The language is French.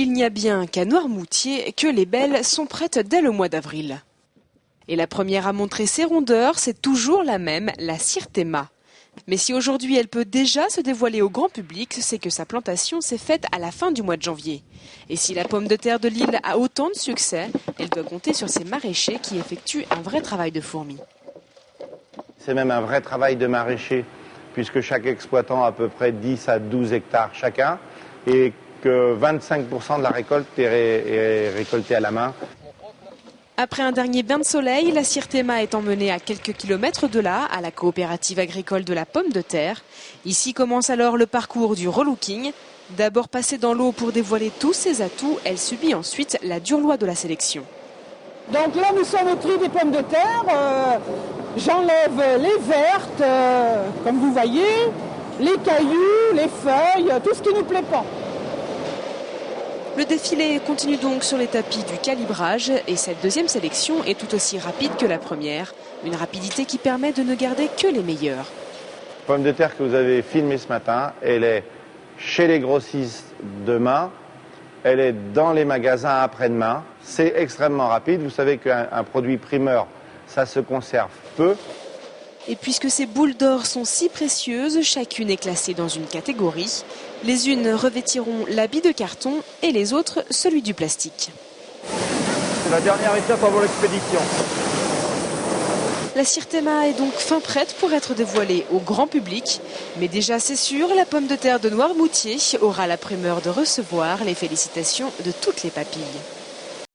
Il n'y a bien qu'à Noirmoutier que les belles sont prêtes dès le mois d'avril. Et la première à montrer ses rondeurs, c'est toujours la même, la Syrthéma. Mais si aujourd'hui elle peut déjà se dévoiler au grand public, c'est que sa plantation s'est faite à la fin du mois de janvier. Et si la pomme de terre de Lille a autant de succès, elle doit compter sur ses maraîchers qui effectuent un vrai travail de fourmi. C'est même un vrai travail de maraîcher, puisque chaque exploitant a à peu près 10 à 12 hectares chacun, et que 25% de la récolte est récoltée à la main. Après un dernier bain de soleil, la Syrthéma est emmenée à quelques kilomètres de là, à la coopérative agricole de la pomme de terre. Ici commence alors le parcours du relooking. D'abord passée dans l'eau pour dévoiler tous ses atouts, elle subit ensuite la dure loi de la sélection. Donc là, nous sommes au tri des pommes de terre. J'enlève les vertes, comme vous voyez, les cailloux, les feuilles, tout ce qui ne nous plaît pas. Le défilé continue donc sur les tapis du calibrage et cette deuxième sélection est tout aussi rapide que la première. Une rapidité qui permet de ne garder que les meilleurs. La pomme de terre que vous avez filmée ce matin, elle est chez les grossistes demain, elle est dans les magasins après-demain. C'est extrêmement rapide. Vous savez qu'un produit primeur, ça se conserve peu. Et puisque ces boules d'or sont si précieuses, chacune est classée dans une catégorie. Les unes revêtiront l'habit de carton et les autres celui du plastique. C'est la dernière étape avant l'expédition. La Syrthéma est donc fin prête pour être dévoilée au grand public. Mais déjà c'est sûr, la pomme de terre de Noirmoutier aura la primeur de recevoir les félicitations de toutes les papilles.